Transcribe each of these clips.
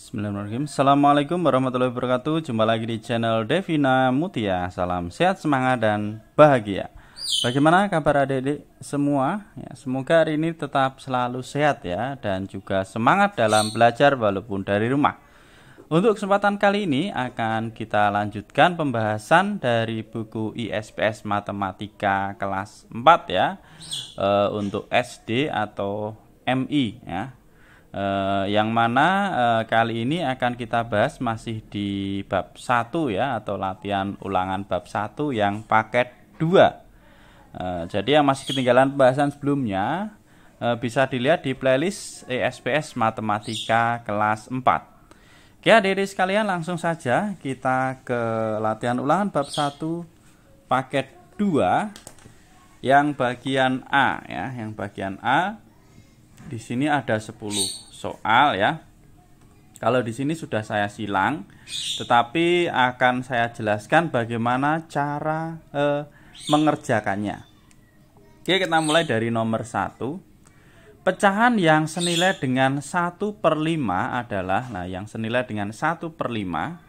Bismillahirrahmanirrahim. Assalamualaikum warahmatullahi wabarakatuh. Jumpa lagi di channel Devina Mutia. Salam sehat, semangat, dan bahagia. Bagaimana kabar adik-adik semua? Ya, semoga hari ini tetap selalu sehat ya, dan juga semangat dalam belajar walaupun dari rumah. Untuk kesempatan kali ini akan kita lanjutkan pembahasan dari buku ISPS Matematika kelas 4 ya, untuk SD atau MI ya. Yang mana kali ini akan kita bahas masih di bab 1 ya, atau latihan ulangan bab 1 yang paket 2. Jadi yang masih ketinggalan pembahasan sebelumnya bisa dilihat di playlist ISPS Matematika kelas 4. Oke adik-adik sekalian, langsung saja kita ke latihan ulangan bab 1 paket 2 yang bagian A ya, yang bagian A. Di sini ada 10 soal ya. Kalau di sini sudah saya silang, tetapi akan saya jelaskan bagaimana cara mengerjakannya. Oke, kita mulai dari nomor 1. Pecahan yang senilai dengan 1/5 adalah, nah yang senilai dengan 1/5.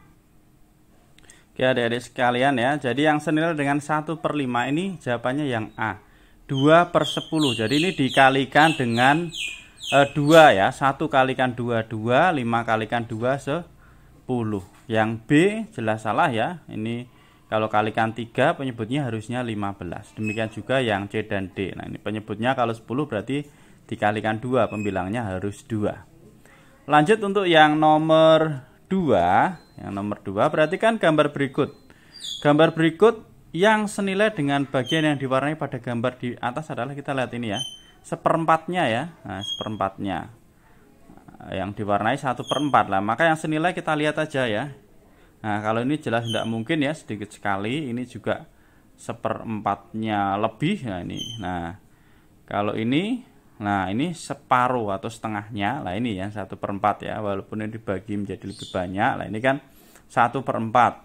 Oke adik-adik sekalian ya, jadi yang senilai dengan 1/5 ini jawabannya yang A, 2/10. Jadi ini dikalikan dengan 2 ya, 1 kalikan 2, 2, 5 kalikan 2, 10. Yang B jelas salah ya, ini kalau kalikan 3 penyebutnya harusnya 15. Demikian juga yang C dan D. Nah ini penyebutnya kalau 10 berarti dikalikan 2, pembilangnya harus 2. Lanjut untuk yang nomor 2. Yang nomor 2 perhatikan gambar berikut. Gambar berikut yang senilai dengan bagian yang diwarnai pada gambar di atas adalah, kita lihat ini ya, seperempatnya ya. Nah, seperempatnya yang diwarnai 1/4 lah, maka yang senilai kita lihat aja ya. Nah kalau ini jelas tidak mungkin ya, sedikit sekali. Ini juga seperempatnya lebih ya ini. Nah kalau ini, nah ini separuh atau setengahnya lah, ini ya 1/4 ya, walaupun ini dibagi menjadi lebih banyak lah, ini kan 1/4.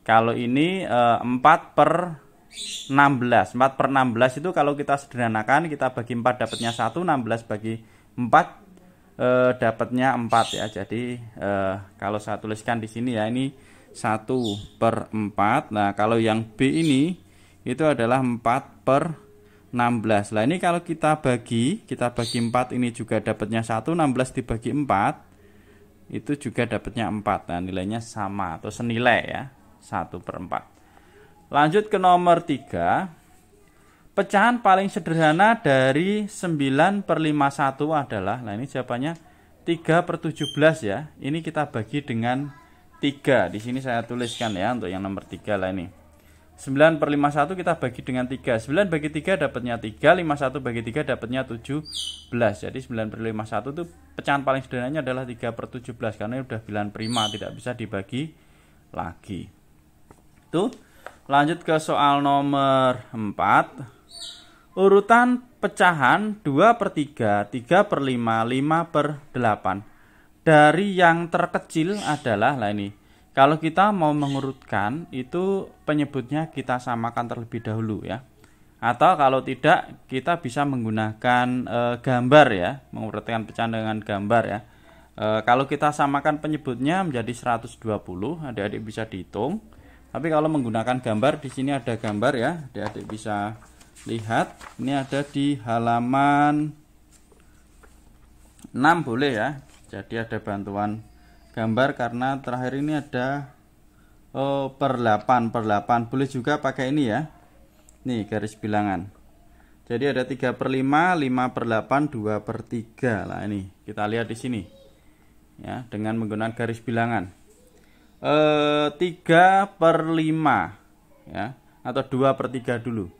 Kalau ini 4/16. 4/16 itu kalau kita sederhanakan, kita bagi 4 dapatnya 1, 16 bagi 4 dapatnya 4 ya. Jadi kalau saya tuliskan di sini ya, ini 1/4. Nah kalau yang B ini itu adalah 4/16. Nah ini kalau kita bagi 4, ini juga dapatnya 1, 16 dibagi 4 itu juga dapatnya 4. Nah nilainya sama atau senilai ya, 1/4. Lanjut ke nomor 3. Pecahan paling sederhana dari 9/51 adalah, nah ini jawabannya 3/17 ya. Ini kita bagi dengan 3. Di sini saya tuliskan ya untuk yang nomor 3 lah ini. 9/51 kita bagi dengan 3. 9 bagi 3 dapatnya 3, 51 bagi 3 dapatnya 17. Jadi 9/51 itu pecahan paling sederhananya adalah 3/17 karena udah bilangan prima, tidak bisa dibagi lagi. Tuh. Lanjut ke soal nomor 4. Urutan pecahan 2/3, 3/5, 5/8 dari yang terkecil adalah, nah ini kalau kita mau mengurutkan itu penyebutnya kita samakan terlebih dahulu ya. Atau kalau tidak kita bisa menggunakan gambar ya, mengurutkan pecahan dengan gambar ya. Kalau kita samakan penyebutnya menjadi 120, adik-adik bisa dihitung. Tapi kalau menggunakan gambar, di sini ada gambar ya, adik-adik bisa lihat. Ini ada di halaman 6 boleh ya. Jadi ada bantuan gambar karena terakhir ini ada per 8. Boleh juga pakai ini ya. Nih garis bilangan. Jadi ada 3/5, 5/8, 2/3. Lah ini kita lihat di sini. Ya, dengan menggunakan garis bilangan. 3/5 ya, atau 2/3 dulu.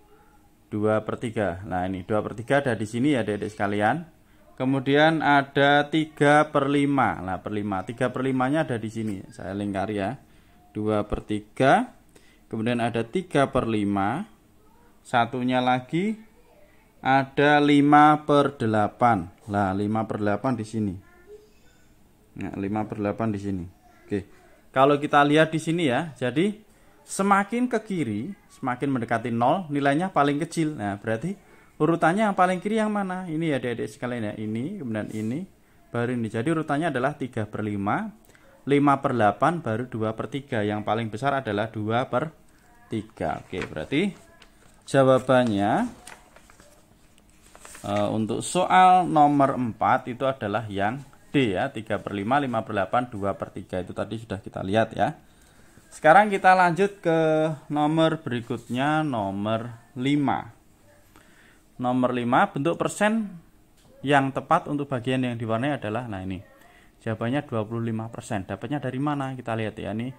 2/3. Nah ini 2/3 ada di sini ya adik-adik sekalian. Kemudian ada 3/5. Nah per 5, 3/5 nya ada di sini. Saya lingkari ya. 2/3. Kemudian ada 3/5. Satunya lagi ada 5/8. Nah 5/8 di sini. Nah 5/8 di sini. Oke. Kalau kita lihat di sini ya, jadi semakin ke kiri, semakin mendekati 0, nilainya paling kecil. Nah, berarti urutannya yang paling kiri yang mana? Ini ya adik-adik sekalian ya, ini, kemudian ini, baru ini. Jadi urutannya adalah 3/5. 5/8 baru 2/3. Yang paling besar adalah 2/3. Oke, berarti jawabannya untuk soal nomor 4 itu adalah yang D ya, 3/5, 5/8, 2/3. Itu tadi sudah kita lihat ya. Sekarang kita lanjut ke nomor berikutnya, nomor 5. Nomor 5, bentuk persen yang tepat untuk bagian yang diwarnai adalah, nah ini jawabannya 25%. Dapatnya dari mana? Kita lihat ya, ini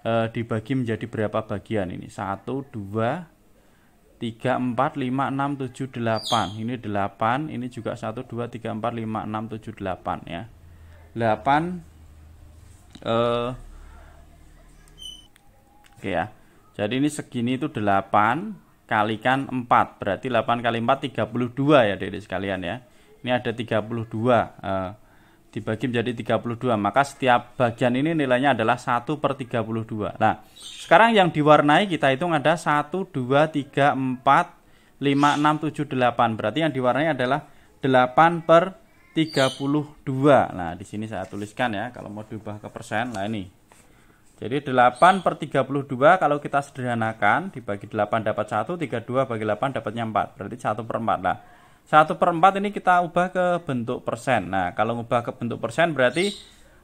dibagi menjadi berapa bagian ini? 1, 2, 3, 4, 5, 6, 7, 8. Ini 8, ini juga 1, 2, 3, 4, 5, 6, 7, 8 ya. 8 oke ya. Jadi ini segini itu 8 kalikan 4. Berarti 8 kali 4 32 ya Adik-adik sekalian ya. Ini ada 32 dibagi menjadi 32. Maka setiap bagian ini nilainya adalah 1/32. Nah, sekarang yang diwarnai kita hitung ada 1, 2, 3, 4, 5, 6, 7, 8. Berarti yang diwarnai adalah 8/32. Nah, di sini saya tuliskan ya kalau mau diubah ke persen. Nah, ini. Jadi 8/32 kalau kita sederhanakan dibagi 8 dapat 1, 32 bagi 8 dapatnya 4. Berarti 1/4. Nah, 1/4 ini kita ubah ke bentuk persen. Nah, kalau ubah ke bentuk persen berarti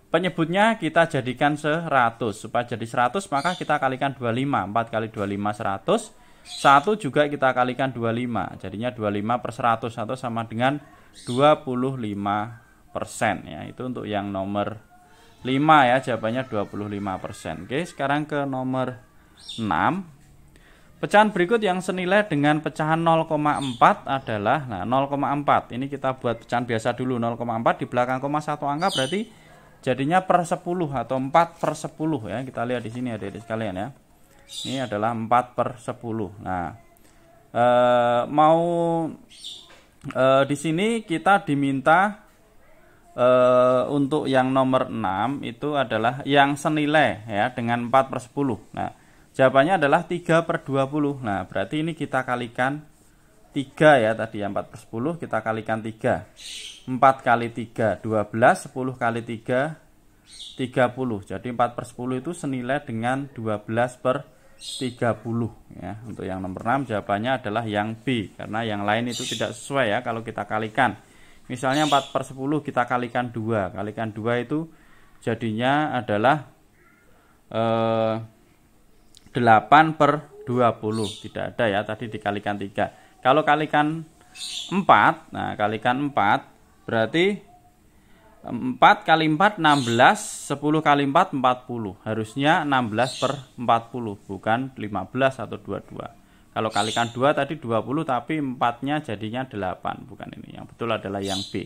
penyebutnya kita jadikan 100. Supaya jadi 100 maka kita kalikan 25. 4 kali 25 100. 1 juga kita kalikan 25. Jadinya 25/100 atau sama dengan 25% ya. Itu untuk yang nomor 5 ya, jawabannya 25%. Oke, sekarang ke nomor 6. Pecahan berikut yang senilai dengan pecahan 0,4 adalah, nah 0,4 ini kita buat pecahan biasa dulu. 0,4 di belakang koma 1 angka berarti jadinya per 10 atau 4/10 ya. Kita lihat di sini adik-adik sekalian ya. Ini adalah 4/10. Nah, di sini kita diminta untuk yang nomor 6 itu adalah yang senilai ya dengan 4/10. Nah, jawabannya adalah 3/20. Nah, berarti ini kita kalikan 3 ya, tadi yang 4/10 kita kalikan 3. 4 kali 3 12, 10 kali 3 30. Jadi 4/10 itu senilai dengan 12/30 ya. Untuk yang nomor 6 jawabannya adalah yang B, karena yang lain itu tidak sesuai ya kalau kita kalikan. Misalnya 4/10 kita kalikan 2. Kalikan 2 itu jadinya adalah 8/20. Tidak ada ya, tadi dikalikan 3. Kalau kalikan 4, nah kalikan 4 berarti 4 kali 4 16, 10 kali 4 40. Harusnya 16/40 bukan 15 atau 22. Kalau kalikan 2 tadi 20 tapi 4-nya jadinya 8, bukan ini. Yang betul adalah yang B.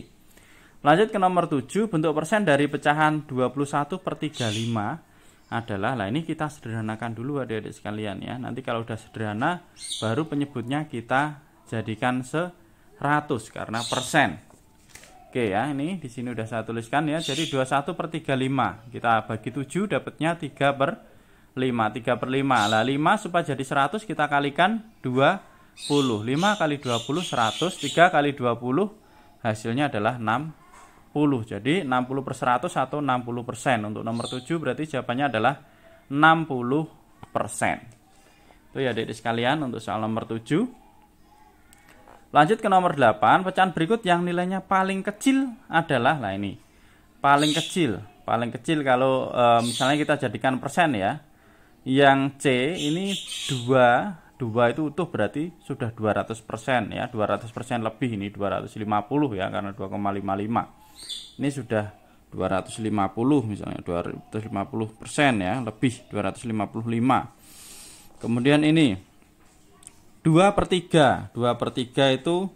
Lanjut ke nomor 7, bentuk persen dari pecahan 21/35 adalah, nah ini kita sederhanakan dulu adik-adik sekalian ya. Nanti kalau udah sederhana baru penyebutnya kita jadikan 100 karena persen. Oke ya, ini di sini udah saya tuliskan ya. Jadi 21/35 kita bagi 7 dapatnya 3/5. 3/5. Lah 5 supaya jadi 100 kita kalikan 20. 5 kali 20 100. 3 kali 20 hasilnya adalah 60. Jadi 60/100 atau 60%. Untuk nomor 7 berarti jawabannya adalah 60%. Itu ya adik-adik sekalian untuk soal nomor 7. Lanjut ke nomor 8. Pecahan berikut yang nilainya paling kecil adalah, nah ini paling kecil kalau misalnya kita jadikan persen ya. Yang C ini 2 itu utuh berarti sudah 200% ya, 200% lebih. Ini 250 ya karena 2,55. Ini sudah 250 misalnya, 250% ya, lebih 255. Kemudian ini 2/3. 2/3 itu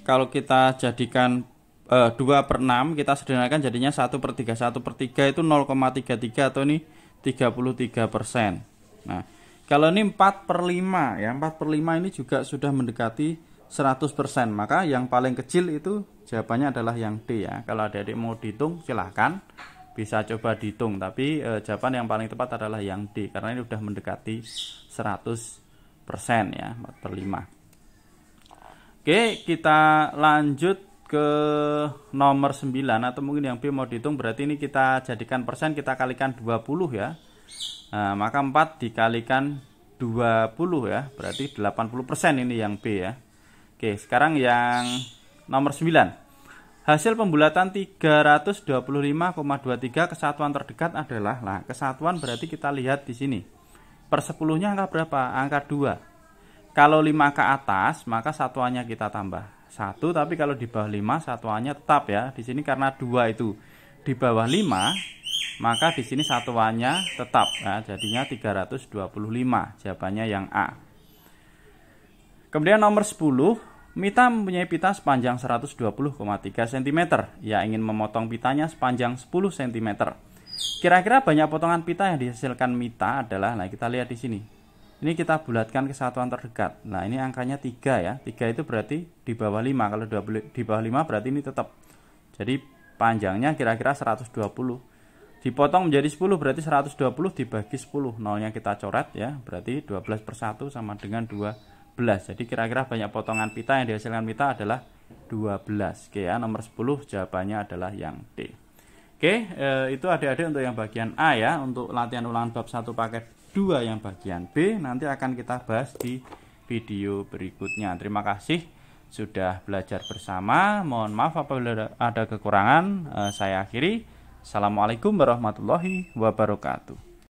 kalau kita jadikan 2/6 kita sederhanakan jadinya 1/3. 1/3 itu 0,33 atau ini 33%. Nah, kalau ini 4/5 ya, 4/5 ini juga sudah mendekati 100%. Maka yang paling kecil itu jawabannya adalah yang D ya. Kalau adik-adik mau dihitung silahkan, bisa coba dihitung. Tapi jawaban yang paling tepat adalah yang D karena ini sudah mendekati 100% ya, 4/5. Oke, kita lanjut ke nomor 9 atau mungkin yang B mau dihitung, berarti ini kita jadikan persen, kita kalikan 20 ya. Nah, maka 4 dikalikan 20 ya, berarti 80% ini yang B ya. Oke, sekarang yang nomor 9. Hasil pembulatan 325,23 kesatuan terdekat adalah, nah kesatuan berarti kita lihat di sini. Per 10-nya angka berapa? Angka 2. Kalau 5 ke atas, maka satuannya kita tambah 1, tapi kalau di bawah 5 satuannya tetap ya. Di sini karena 2 itu di bawah 5, maka di sini satuannya tetap. Nah, jadinya 325. Jawabannya yang A. Kemudian nomor 10, Mita mempunyai pita sepanjang 120,3 cm. Ia ingin memotong pitanya sepanjang 10 cm. Kira-kira banyak potongan pita yang dihasilkan Mita adalah, nah kita lihat di sini. Ini kita bulatkan ke satuan terdekat. Nah, ini angkanya 3 ya. 3 itu berarti di bawah 5. Kalau di bawah 5 berarti ini tetap. Jadi panjangnya kira-kira 120. Dipotong menjadi 10 berarti 120 dibagi 10. Nolnya kita coret ya. Berarti 12 per 1 sama dengan 12. Jadi kira-kira banyak potongan pita yang dihasilkan Mita adalah 12. Oke ya, nomor 10 jawabannya adalah yang D. Oke, itu adik-adik untuk yang bagian A ya. Untuk latihan ulangan bab 1 paket 2 yang bagian B nanti akan kita bahas di video berikutnya. Terima kasih sudah belajar bersama. Mohon maaf apabila ada kekurangan. Saya akhiri. Assalamualaikum warahmatullahi wabarakatuh.